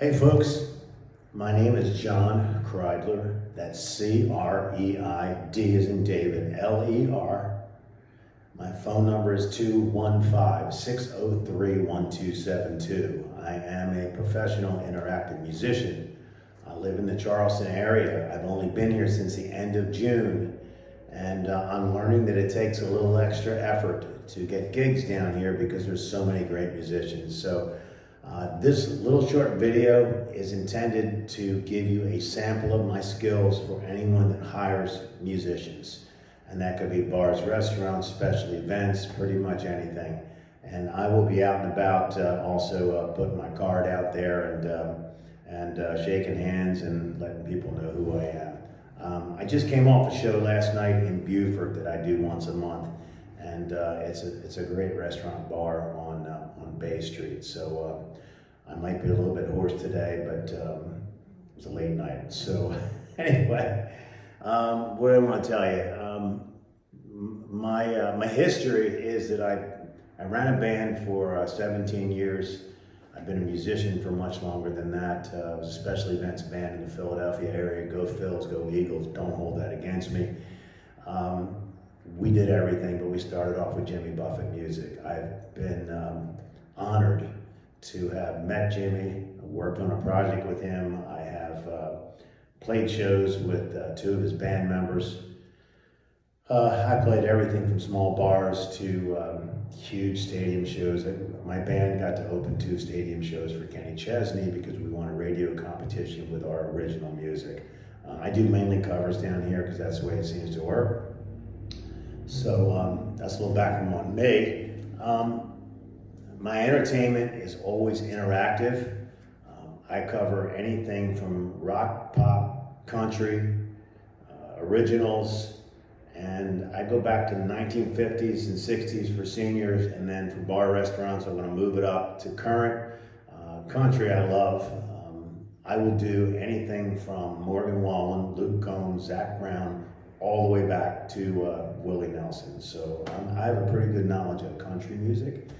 Hey folks, my name is John Creidler. That's C-R-E-I-D as in David, L-E-R. My phone number is 215-603-1272. I am a professional interactive musician. I live in the Charleston area. I've only been here since the end of June, and I'm learning that it takes a little extra effort to get gigs down here because there's so many great musicians. So this little short video is intended to give you a sample of my skills for anyone that hires musicians. And that could be bars, restaurants, special events, pretty much anything. And I will be out and about also putting my card out there and shaking hands and letting people know who I am. I just came off a show last night in Beaufort that I do once a month. And it's a great restaurant bar on Bay Street. So I might be a little bit hoarse today, but it's a late night. So anyway, what I want to tell you, my history is that I ran a band for 17 years. I've been a musician for much longer than that. I was a special events band in the Philadelphia area. Go Phils, go Eagles, don't hold that against me. We did everything, but we started off with Jimmy Buffett music. I've been honored to have met Jimmy, worked on a project with him. I have played shows with two of his band members. I played everything from small bars to huge stadium shows. My band got to open 2 stadium shows for Kenny Chesney because we won a radio competition with our original music. I do mainly covers down here because that's the way it seems to work. So that's a little background on me. My entertainment is always interactive. I cover anything from rock, pop, country, originals, and I go back to the 1950s and 60s for seniors, and then for bar restaurants, I'm going to move it up to current. Country I love. I will do anything from Morgan Wallen, Luke Combs, Zac Brown, all the way back to Willie Nelson. So I have a pretty good knowledge of country music,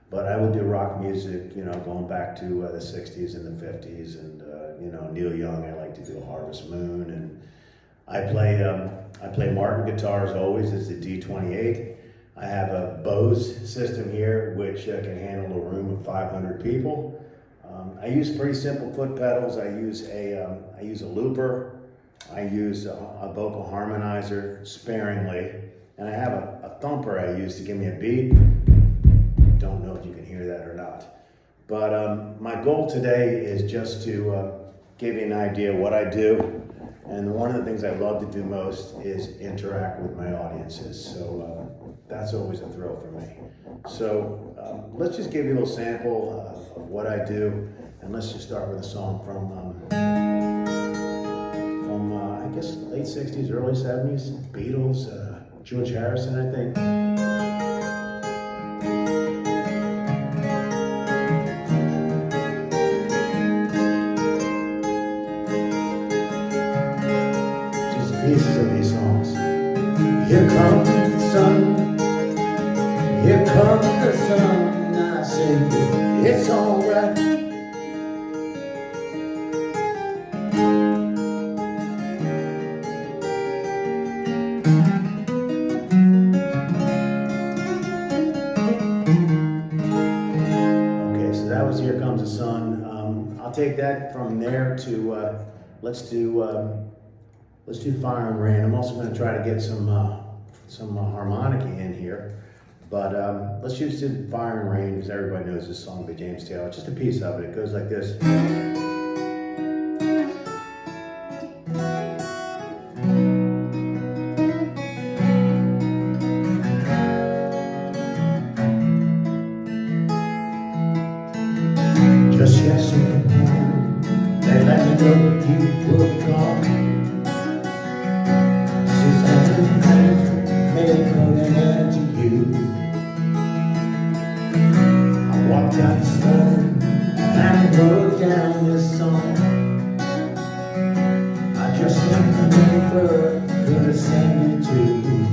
but I would do rock music, going back to the 60s and the 50s, and Neil Young. I like to do Harvest Moon, and I play Martin guitars always. It's the D28. I have a Bose system here, which can handle a room of 500 people. I use pretty simple foot pedals. I use a looper. I use a vocal harmonizer sparingly, and I have a thumper I use to give me a beat. Don't know if you can hear that or not. But my goal today is just to give you an idea of what I do. And one of the things I love to do most is interact with my audiences. So that's always a thrill for me. So let's just give you a little sample of what I do. And let's just start with a song from I guess late 60s, early 70s, Beatles, George Harrison, I think. Just pieces of these songs. Here comes the sun, here comes the sun, and I say, it's all right. Here Comes the Sun. I'll take that from there to let's do Fire and Rain. I'm also going to try to get some harmonica in here, but let's just do Fire and Rain because everybody knows this song by James Taylor. Just a piece of it. It goes like this. Just yesterday, they let me know you were gone. Since I've been made an end to you. I walked out this morning and I wrote down this song. I just left the paper, gonna send it to you.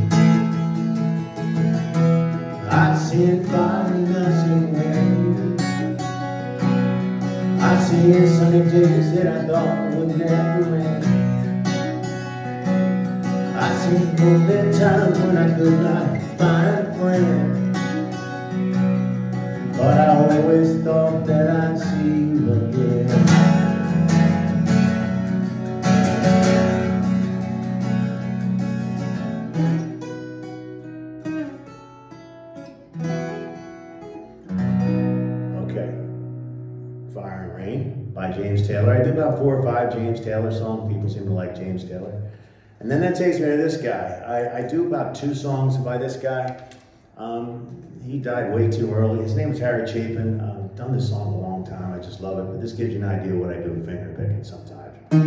I see it finding us in where I've seen sunny days that I thought would never end. I've seen lonely times when I could not find a friend. But I always thought that I'd see you again. Okay, Fire and Rain by James Taylor. I did about 4 or 5 James Taylor songs. People seem to like James Taylor. And then that takes me to this guy. I do about 2 songs by this guy. He died way too early. His name is Harry Chapin. I've done this song a long time. I just love it. But this gives you an idea of what I do with finger picking sometimes. Let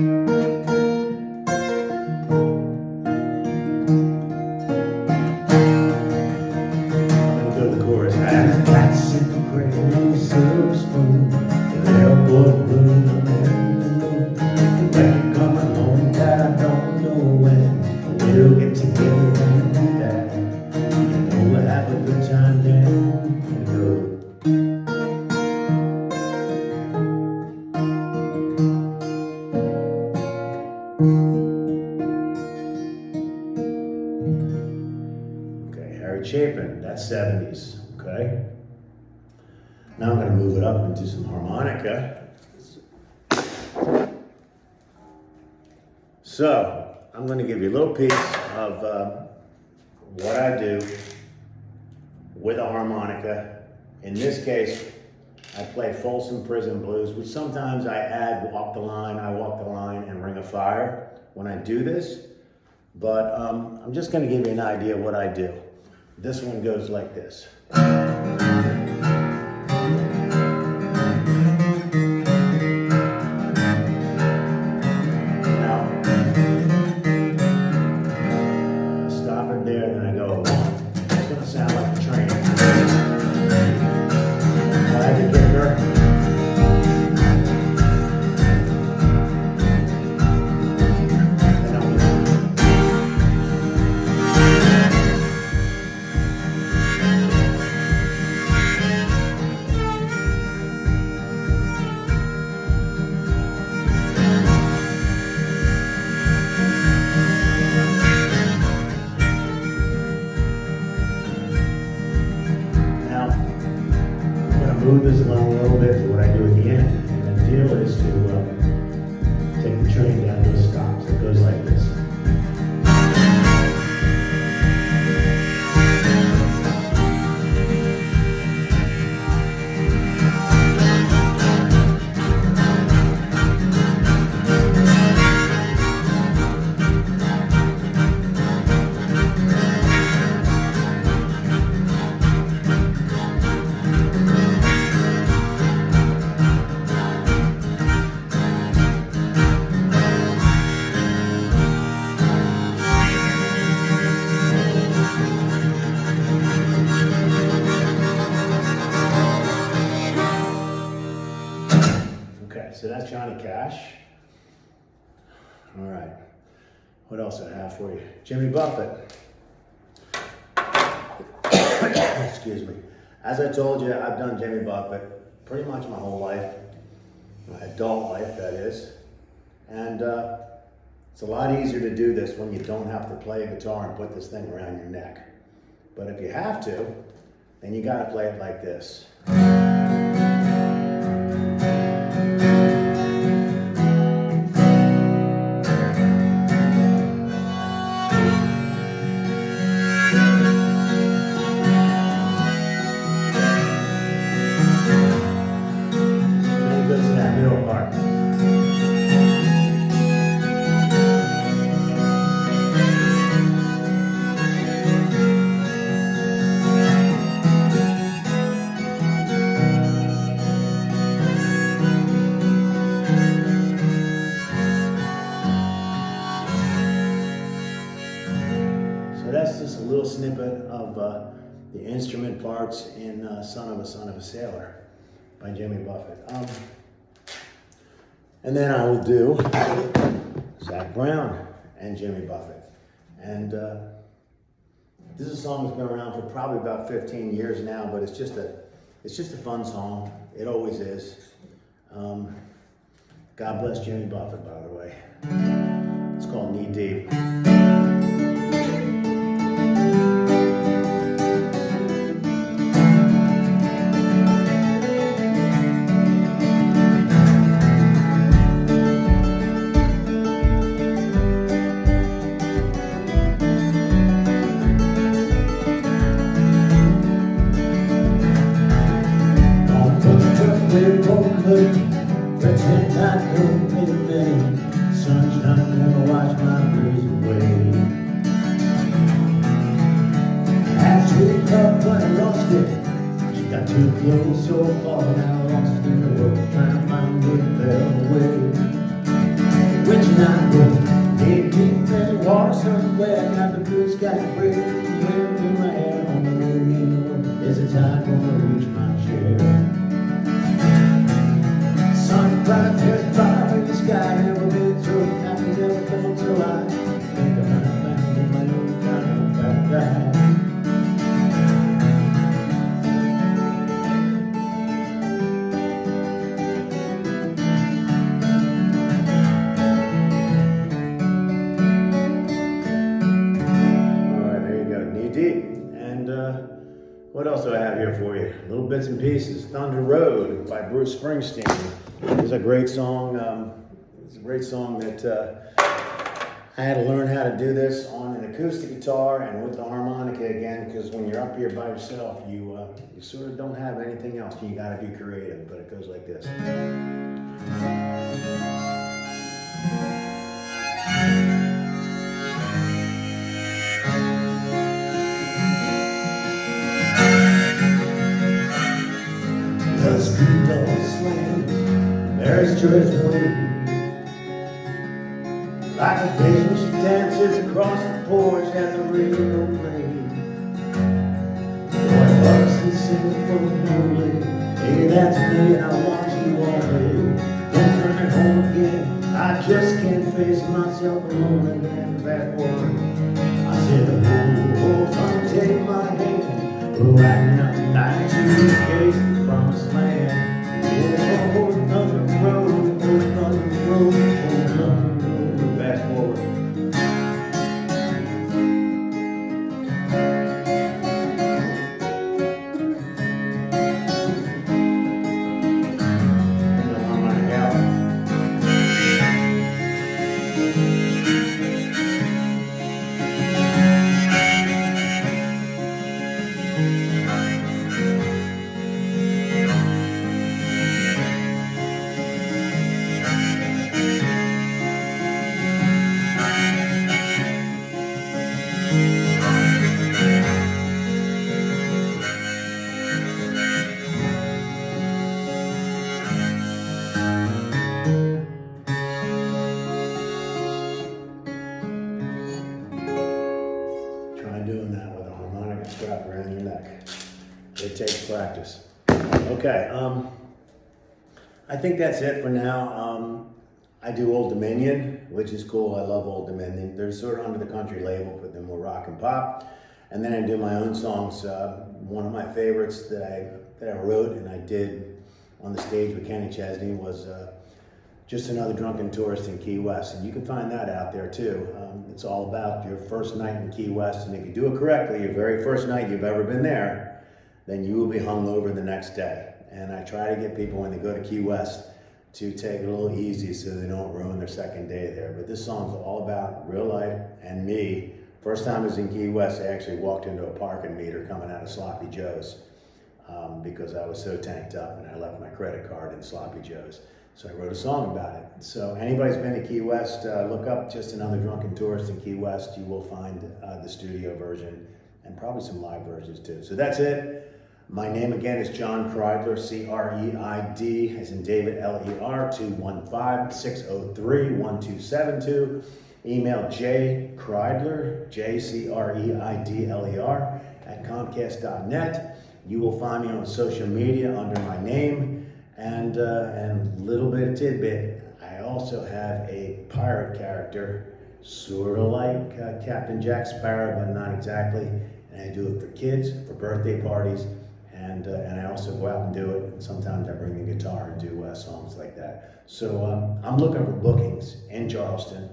me go to the chorus. And that's in the cradle, silver spoon, the airport room, when you come home that I don't know when we'll get together and do that. You know we'll have a good time then and go. Okay, Harry Chapin, that's 70s, okay? Now I'm going to move it up and do some harmonica. So, I'm going to give you a little piece of what I do with a harmonica. In this case, I play Folsom Prison Blues, which sometimes I add Walk the Line, I Walk the Line, and Ring of Fire when I do this. But I'm just going to give you an idea of what I do. This one goes like this. There, then I go along. It's going to sound like a train. I have the kicker. Move this along a little bit to what I do at the end. And the deal is to take the train down to a stop. So it goes like this. So that's Johnny Cash. All right. What else I have for you? Jimmy Buffett. Excuse me. As I told you, I've done Jimmy Buffett pretty much my whole life. My adult life, that is. And it's a lot easier to do this when you don't have to play a guitar and put this thing around your neck. But if you have to, then you got to play it like this. That's just a little snippet of the instrument parts in Son of a Sailor by Jimmy Buffett. And then I will do Zac Brown and Jimmy Buffett. And this is a song that's been around for probably about 15 years now, but it's just a fun song. It always is. God bless Jimmy Buffett, by the way. It's called Knee Deep. Pretend I don't anything. Sunshine gonna wash my blues away. I sweet up when I lost it. She got too close so far, now lost in the world, trying to find where it fell away. Which night road, deep in the water somewhere, got the blue sky break, wind in my hair on the road, you know, is the tide gonna reach my chair? Sunrise just fire in the sky, never been so happy, never felt so high. Think I might find in my own kind of background. All right, there you go, Knee Deep. And what else do I have here for you? Little bits and pieces. Thunder Road by Bruce Springsteen. It's a great song. It's a great song that I had to learn how to do this on an acoustic guitar and with the harmonica again, because when you're up here by yourself, you sort of don't have anything else. You got to be creative, but it goes like this. The street doors slam, Mary's church waiting. Like a vision, she dances across the porch as the radio plays. Boy bucks and singing for the holy. Hey, that's me and I want you always. Don't turn me home again, I just can't face myself alone again. That word, I said, oh, come take my hand. We're riding up tonight to the gates of the promised land. Oh, Thunder Road, oh, Thunder Road, oh, Thunder Road. Fast forward. Doing that with a harmonica strap around your neck. It takes practice. Okay, I think that's it for now. I do Old Dominion, which is cool. I love Old Dominion. They're sort of under the country label, but they're more rock and pop. And then I do my own songs. One of my favorites that I wrote and I did on the stage with Kenny Chesney was Just Another Drunken Tourist in Key West, and you can find that out there too. It's all about your first night in Key West, and if you do it correctly, your very first night you've ever been there, then you will be hungover the next day. And I try to get people when they go to Key West to take it a little easy so they don't ruin their second day there. But this song's all about real life and me. First time I was in Key West, I actually walked into a parking meter coming out of Sloppy Joe's because I was so tanked up and I left my credit card in Sloppy Joe's. So I wrote a song about it. So anybody's been to Key West, look up Just Another Drunken Tourist in Key West. You will find the studio version and probably some live versions too. So that's it. My name again is John Creidler, C-R-E-I-D, as in David, L-E-R, 215-603-1272. Email jcreidler, J-C-R-E-I-D-L-E-R, at Comcast.net. You will find me on social media under my name. And little bit of tidbit, I also have a pirate character, sort of like Captain Jack Sparrow, but not exactly. And I do it for kids, for birthday parties, and I also go out and do it. And sometimes I bring the guitar and do songs like that. So I'm looking for bookings in Charleston,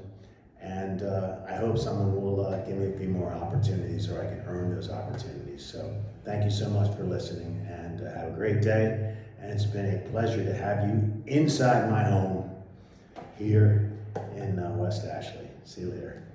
and I hope someone will give me a few more opportunities, or I can earn those opportunities. So thank you so much for listening, and have a great day. And it's been a pleasure to have you inside my home here in West Ashley. See you later.